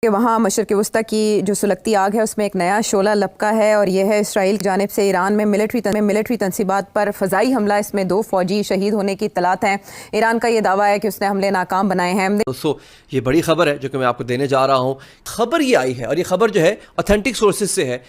कि वहाँ मशरिक़ वस्ता की जो सुलगती आग है उसमें एक नया शोला लपका है और यह है इसराइल की जानिब से ईरान में मिलिट्री तनसीबात पर फ़ज़ाई हमला। इसमें 2 फ़ौजी शहीद होने की इत्तलात हैं। ईरान का ये दावा है कि उसने हमले नाकाम बनाए हैं। दोस्तों, ये बड़ी खबर है जो कि मैं आपको देने जा रहा हूँ। खबर ये आई है और ये खबर जो है ऑथेंटिक सोर्सेज से है।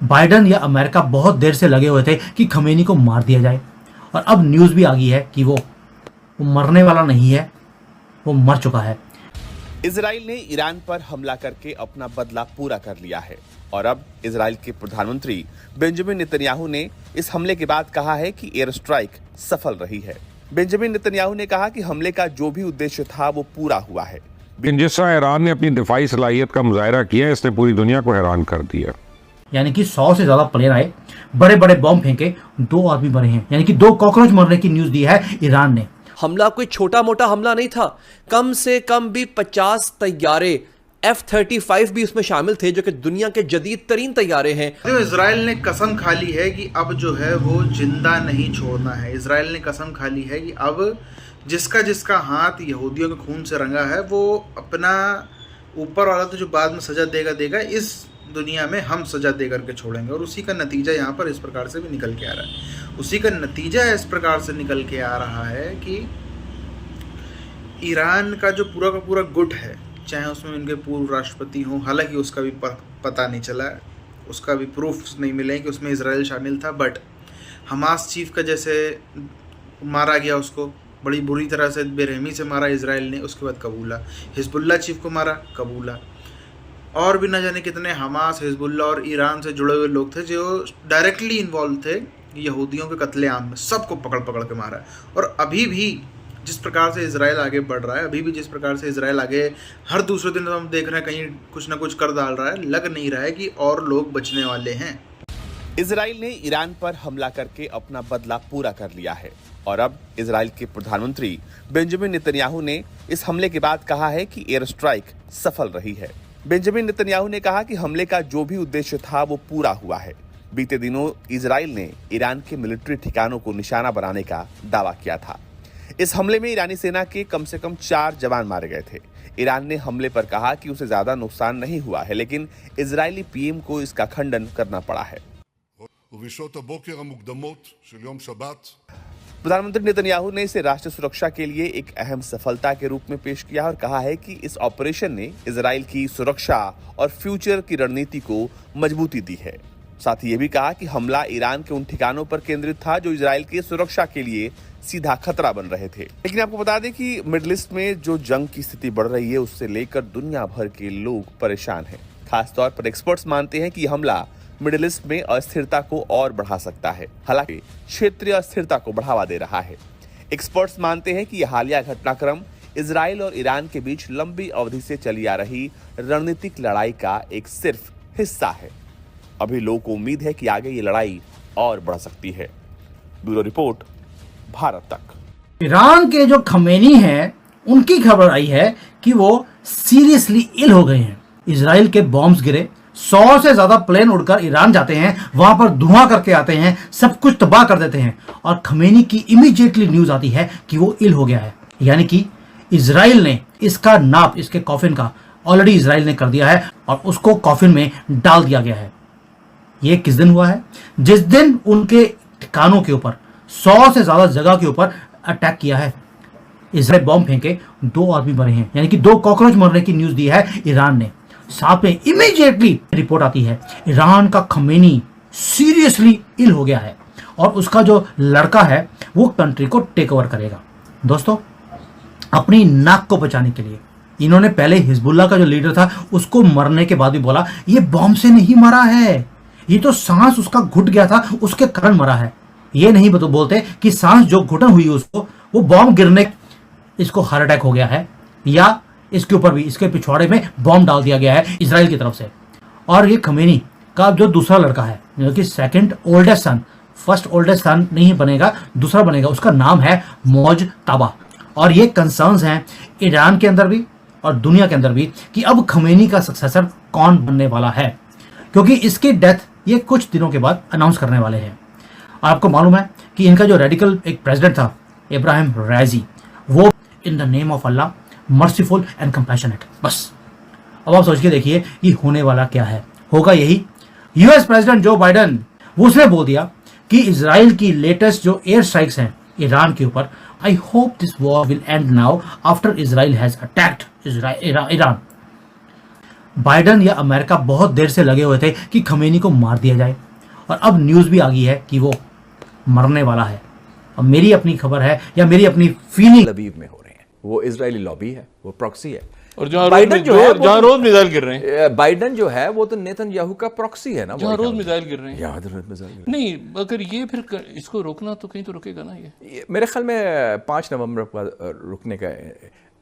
बाइडन या अमेरिका बहुत देर से लगे हुए थे कि खमेनी को मार दिया जाए और अब न्यूज़ भी आ गई है कि वो मरने वाला नहीं है, वो मर चुका है। इजराइल ने ईरान पर हमला करके अपना बदला पूरा कर लिया है और अब इजराइल के प्रधानमंत्री बेंजामिन नेतन्याहू ने इस हमले के बाद कहा है कि एयर स्ट्राइक सफल रही है। बेंजामिन नेतन्याहू ने कहा कि हमले का जो भी उद्देश्य था वो पूरा हुआ है। जिस तरह ईरान ने अपनी दिफाई सलाहियत का मुजाहरा किया, इसने पूरी दुनिया को हैरान कर दिया। यानी कि 100 से ज्यादा प्लेन आए, बड़े बड़े बॉम्ब फेंके, 2 आदमी मरे हैं, यानी कि 2 कॉकरोच मरने की न्यूज दी है ईरान ने। हमला कोई छोटा मोटा हमला नहीं था, कम से कम भी 50 तैयारे F-35 भी उसमें शामिल थे जो कि दुनिया के जदीद तरीन तैयारे हैं। तो इजराइल ने कसम खा ली है कि अब जो है वो जिंदा नहीं छोड़ना है। इजराइल ने कसम खा ली है कि अब जिसका जिसका हाथ यहूदियों के खून से रंगा है वो अपना ऊपर वाला तो जो बाद में सजा देगा, इस दुनिया में हम सजा दे करके छोड़ेंगे। और उसी का नतीजा यहाँ पर इस प्रकार से भी निकल के आ रहा है। उसी का नतीजा इस प्रकार से निकल के आ रहा है कि ईरान का जो पूरा का पूरा गुट है, चाहे उसमें उनके पूर्व राष्ट्रपति हों, हालांकि उसका भी पता नहीं चला, उसका भी प्रूफ नहीं मिले कि उसमें इजराइल शामिल था, बट हमास चीफ का जैसे मारा गया, उसको बड़ी बुरी तरह से बेरहमी से मारा इजराइल ने, उसके बाद कबूला। हिजबुल्ला चीफ को मारा, कबूला। और भी न जाने कितने हमास, हिजबुल्ला और ईरान से जुड़े हुए लोग थे जो डायरेक्टली इन्वॉल्व थे यहूदियों के कत्लेआम में, सबको पकड़ के मारा। और अभी भी जिस प्रकार से इजराइल आगे बढ़ रहा है, अभी भी जिस प्रकार से इजराइल आगे हर दूसरे दिन हम देख रहे हैं कहीं कुछ ना कुछ कर डाल रहा है, लग नहीं रहा है कि और लोग बचने वाले हैं। इजराइल ने ईरान पर हमला करके अपना बदला पूरा कर लिया है और अब इजराइल के प्रधानमंत्री बेंजामिन नेतन्याहू ने इस हमले के बाद कहा है कि एयर स्ट्राइक सफल रही है। बेंजामिन नेतन्याहू ने कहा कि हमले का जो भी उद्देश्य था वो पूरा हुआ है। बीते दिनों इजराइल ने ईरान के मिलिट्री ठिकानों को निशाना बनाने का दावा किया था। इस हमले में ईरानी सेना के कम से कम 4 जवान मारे गए थे। ईरान ने हमले पर कहा कि उसे ज्यादा नुकसान नहीं हुआ है, लेकिन इजरायली पीएम को इसका खंडन करना पड़ा है। प्रधानमंत्री नेतन्याहू ने इसे राष्ट्रीय सुरक्षा के लिए एक अहम सफलता के रूप में पेश किया और कहा है कि इस ऑपरेशन ने इजराइल की सुरक्षा और फ्यूचर की रणनीति को मजबूती दी है। साथ ही ये भी कहा कि हमला ईरान के उन ठिकानों पर केंद्रित था जो इजराइल की सुरक्षा के लिए सीधा खतरा बन रहे थे। लेकिन आपको बता दें कि मिडिल ईस्ट में जो जंग की स्थिति बढ़ रही है उससे लेकर दुनिया भर के लोग परेशान हैं। खासतौर पर एक्सपर्ट्स मानते हैं कि यह हमला मिडिल ईस्ट में अस्थिरता को और बढ़ा सकता है, हालांकि क्षेत्रीय अस्थिरता को बढ़ावा दे रहा है। एक्सपर्ट्स मानते हैं कि यह हालिया घटनाक्रम इजराइल और ईरान के बीच लंबी अवधि से चली आ रही रणनीतिक लड़ाई का एक सिर्फ हिस्सा है। अभी लोगों को उम्मीद है कि आगे ये लड़ाई और बढ़ सकती है। ब्यूरो रिपोर्ट, भारत तक। ईरान के जो खमेनी हैं उनकी खबर आई है कि वो सीरियसली इल हो गए हैं। इजराइल के बॉम्ब्स गिरे, 100 से ज्यादा प्लेन उड़कर ईरान जाते हैं, वहां पर धुआं करके आते हैं, सब कुछ तबाह कर देते हैं और खमेनी की इमीडिएटली न्यूज आती है कि वो इल हो गया है। यानी कि इजराइल ने इसका नाप, इसके कॉफिन का ऑलरेडी इजराइल ने कर दिया है और उसको कॉफिन में डाल दिया गया है। ये किस दिन हुआ है? जिस दिन उनके ठिकानों के ऊपर 100 से ज्यादा जगह के ऊपर अटैक किया है, इजराइल बॉम्ब फेंके, 2 आदमी मरे हैं, यानी कि 2 कॉकरोच मरने की न्यूज दी है ईरान ने। साथ में इमीडिएटली रिपोर्ट आती है ईरान का खमेनी सीरियसली इल हो गया है और उसका जो लड़का है वो कंट्री को टेक ओवर करेगा। दोस्तों, अपनी नाक को बचाने के लिए इन्होंने पहले हिजबुल्ला का जो लीडर था उसको मरने के बाद भी बोला ये बॉम्ब से नहीं मरा है, ये तो सांस उसका घुट गया था, उसके कारण मरा है। ये नहीं बोलते कि सांस जो घुटन हुई उसको, वो बॉम्ब गिरने, इसको हार्ट अटैक हो गया है या इसके ऊपर भी, इसके पिछवाड़े में बॉम्ब डाल दिया गया है इजराइल की तरफ से। और ये खमेनी का जो दूसरा लड़का है, जो कि सेकंड ओल्डेस्ट सन, फर्स्ट ओल्डेस्ट सन नहीं बनेगा, दूसरा बनेगा, उसका नाम है मोजताबा। और ये कंसर्न्स हैं ईरान के अंदर भी और दुनिया के अंदर भी कि अब खमेनी का सक्सेसर कौन बनने वाला है, क्योंकि इसकी डेथ ये कुछ दिनों के बाद अनाउंस करने वाले हैं। आपको मालूम है कि इनका जो रेडिकल एक प्रेसिडेंट था, इब्राहिम रईसी, वो in the name of Allah merciful and compassionate, बस अब आप सोच के देखिए कि होने वाला क्या है। होगा यही, यूएस प्रेसिडेंट जो बाइडन उसने बोल दिया कि इजराइल की लेटेस्ट जो एयर स्ट्राइक्स हैं ईरान के ऊपर, I hope this war will and now after Israel has attacked Iran. Biden या अमेरिका बहुत देर से लगे हुए थे कि खमेनी को मार दिया जाए, और अब न्यूज भी आ गई है कि वो मरने वाला है। अब मेरी अपनी खबर है या मेरी अपनी फीलिंग लबीब में हो रहे हैं, वो इजरायली लॉबी है, वो प्रॉक्सी है। और जहां बाइडन जो है जहां रोज मिसाइल गिर रहे हैं, बाइडन जो है वो तो नेतन्याहू का प्रॉक्सी है ना, जहां रोज मिसाइल गिर रहे हैं। यहाँ रोज मिसाइल गिर नहीं, अगर ये फिर इसको रोकना तो कहीं तो रुकेगा ना ये। मेरे ख्याल में 5 नवंबर को रुकने का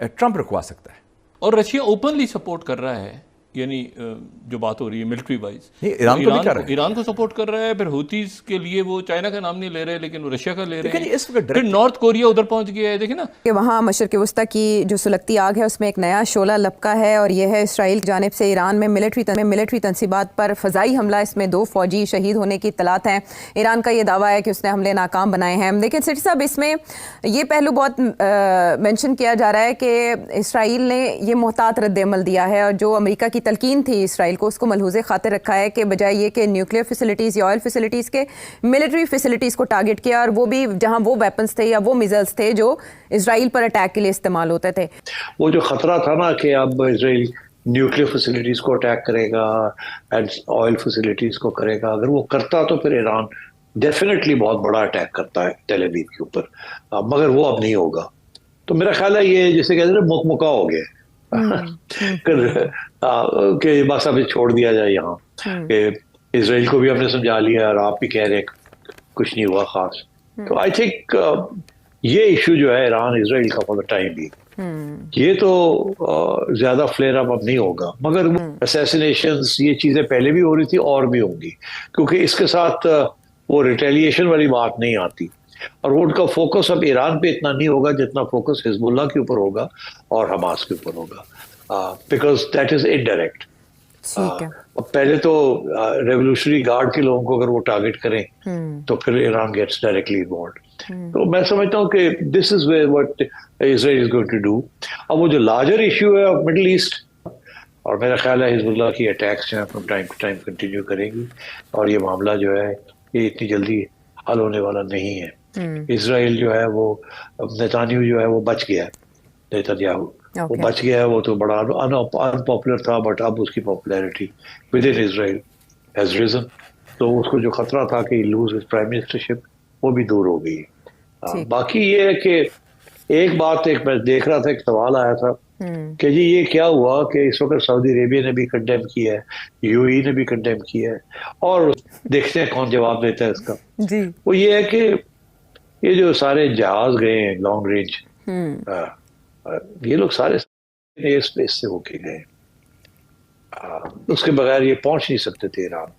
ट्रंप रुकवा सकता है। और रशिया ओपनली सपोर्ट कर रहा है, यानी जो बात हो रही है मिलिट्री वाइज, नहीं, ईरान को भी कर रहा है। ईरान को सपोर्ट कर रहा है। फिर हुतीज के लिए वो चाइना का नाम नहीं ले रहे, लेकिन वो रशिया का ले रहे देखिए, हैं। इस वक्त फिर नॉर्थ कोरिया उधर पहुंच गया है, देखिए ना कि वहाँ मशरिक़ वस्ता की जो सुलगती आग है उसमें एक नया शोला लपका है, और यह है इसराइल की जानिब से ईरान में मिलिट्री तनसीबात पर फ़ज़ाई हमला। इसमें 2 फ़ौजी शहीद होने की इत्तलात हैं। ईरान का ये दावा है कि उसने हमले नाकाम बनाए हैं। लेकिन सेठी साहब, इसमें ये पहलू बहुत मेंशन किया जा रहा है कि इसराइल ने ये मोहतात रद्द-ए-अमल दिया है, और जो अमेरिका की तलकीन थी इसराइल को, उसको मलहूज़े खातिर रखा है कि बजाय ये कि न्यूक्लियर फैसिलिटीज़ या ऑयल फैसिलिटीज़ के मिलिट्री फैसिलिटीज़ को टारगेट किया, और वो भी जहां वो वेपन्स थे या वो मिसाइल्स थे जो इसराइल पर अटैक के लिए इस्तेमाल होते थे। वो जो खतरा था ना कि अब इसराइल न्यूक्लियर फैसिलिटीज को अटैक करेगा एंड ऑयल फैसिलिटीज को करेगा, अगर वो करता तो फिर ईरान डेफिनेटली बहुत बड़ा अटैक करता है तेल अवीव के ऊपर, मगर वो अब नहीं होगा। तो मेरा ख्याल है ये जिसे कहते हैं मुकमुका हो गया कि बस अभी छोड़ दिया जाए यहाँ, कि इसराइल को भी हमने समझा लिया और आप भी कह रहे कुछ नहीं हुआ खास। तो आई थिंक ये इशू जो है ईरान इसराइल का फॉर द टाइम भी, ये तो ज्यादा फ्लेयर अप अब नहीं होगा, मगर असैसिनेशंस ये चीजें पहले भी हो रही थी और भी होंगी, क्योंकि इसके साथ वो रिटेलिएशन वाली बात नहीं आती, और वो उनका फोकस अब ईरान पे इतना नहीं होगा जितना फोकस हिजबुल्लाह के ऊपर होगा और हमास के ऊपर होगा, बिकॉज दैट इज इनडायरेक्ट। पहले तो रेवोल्यूशनरी गार्ड के लोगों को अगर वो टारगेट करें तो फिर ईरान गेट्स डायरेक्टली इन्वॉल्व्ड। तो मैं समझता हूँ कि this is what Israel is going to do. अब वो जो लार्जर इशू है ऑफ मिडिल ईस्ट, और मेरा ख्याल है हिजबुल्लाह की अटैक्स जो है from time to time continue करेंगी, और ये मामला जो है ये इतनी जल्दी हल होने वाला नहीं है। इसराइल जो है वो नेतान्याहू जो है वो बच गया है, नेतन्याहू वो बच गया है, वो तो बड़ा अनपॉपुलर था, बट अब उसकी popularity within Israel has risen, तो उसको जो खतरा था कि लूज हिज प्राइम मिनिस्टरशिप वो भी दूर हो गई। बाकी ये है कि एक मैं देख रहा था, एक सवाल आया था कि जी ये क्या हुआ कि इस वक्त सऊदी अरेबिया ने भी कंडेम किया है, यूएई ने भी कंडेम किया है, और देखते हैं कौन जवाब देता है इसका। जी। वो ये है कि ये जो सारे जहाज गए हैं लॉन्ग रेंज, ये लोग सारे एयर स्पेस से होके गए, उसके बगैर ये पहुंच नहीं सकते थे ईरान।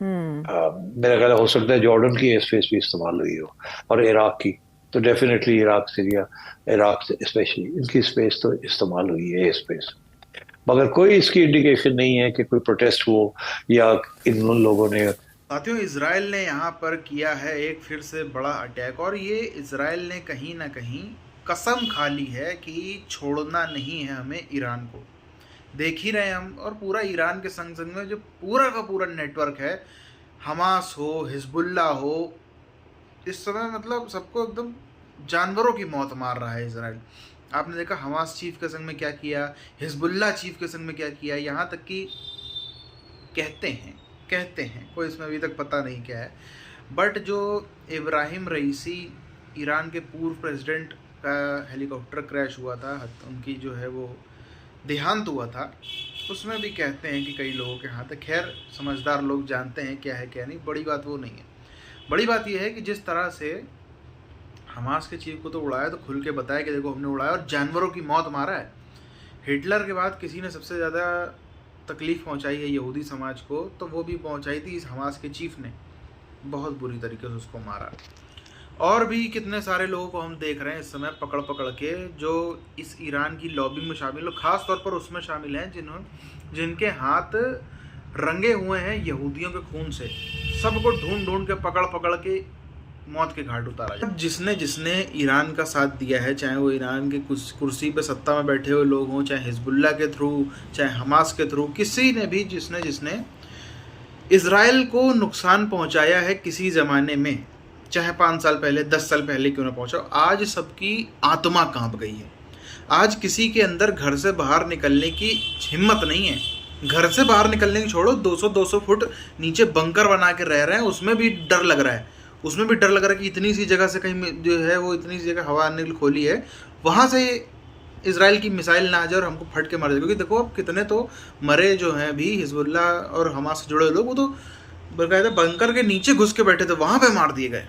मेरा ख्याल हो सकता है जॉर्डन की एयर स्पेस भी इस्तेमाल हुई हो, और इराक की, तो definitely Iraq, Syria, Iraq specially इनकी स्पेस तो इस्तेमाल हुई है एयर स्पेस, मगर कोई इसकी इंडिकेशन नहीं है कि कोई प्रोटेस्ट हो या इन लोगों ने। साथियों, इजराइल ने यहाँ पर किया है एक फिर से बड़ा अटैक, और ये इजराइल ने कहीं ना कहीं कसम खा ली है कि छोड़ना नहीं है हमें ईरान को। देख ही रहे हम, और पूरा ईरान के संग संग में जो पूरा का पूरा नेटवर्क है, हमास हो, हिजबुल्लाह हो, इस समय मतलब सबको एकदम जानवरों की मौत मार रहा है इजराइल। आपने देखा हमास चीफ के संग में क्या किया, हिजबुल्लाह चीफ के संग में क्या किया, यहाँ तक कि कहते हैं कोई इसमें अभी तक पता नहीं क्या है, बट जो इब्राहिम रईसी ईरान के पूर्व प्रेसिडेंट का हेलीकॉप्टर क्रैश हुआ था, उनकी जो है वो देहांत हुआ था, उसमें भी कहते हैं कि कई लोगों के हाथ है। खैर, समझदार लोग जानते हैं क्या है क्या नहीं, बड़ी बात वो नहीं है। बड़ी बात यह है कि जिस तरह से हमास के चीफ को तो उड़ाया, तो खुल के बताया कि देखो हमने उड़ाया और जानवरों की मौत मारा है। हिटलर के बाद किसी ने सबसे ज़्यादा तकलीफ़ पहुंचाई है यहूदी समाज को, तो वो भी पहुंचाई थी इस हमास के चीफ ने, बहुत बुरी तरीके से उसको मारा। और भी कितने सारे लोगों को हम देख रहे हैं इस समय पकड़ के, जो इस ईरान की लॉबी में शामिल हो, ख़ास तौर पर उसमें शामिल हैं जिनके हाथ रंगे हुए हैं यहूदियों के खून से। सबको ढूंढ के पकड़ के मौत के घाट उतारा जाए। जिसने जिसने ईरान का साथ दिया है, चाहे वो ईरान के कुर्सी पे सत्ता में बैठे हुए लोग हों, चाहे हिजबुल्ला के थ्रू, चाहे हमास के थ्रू, किसी ने भी जिसने इजराइल को नुकसान पहुंचाया है किसी ज़माने में, चाहे 5 साल पहले 10 साल पहले क्यों ना पहुंचा, आज सबकी आत्मा कांप गई है। आज किसी के अंदर घर से बाहर निकलने की हिम्मत नहीं है। घर से बाहर निकलने की छोड़ो, 200-200 फुट नीचे बंकर बना के रह रहे हैं, उसमें भी डर लग रहा है। उसमें भी डर लग रहा है कि इतनी सी जगह से कहीं जो है वो इतनी सी जगह हवा आने के लिए खोली है, वहाँ से इजराइल की मिसाइल ना आ जाए और हमको फट के मार जाए। क्योंकि देखो अब कितने तो मरे जो हैं भी हिजबुल्ला और हमास से जुड़े लोग, वो तो बाकायदा बंकर के नीचे घुस के बैठे थे, वहाँ पे मार दिए गए।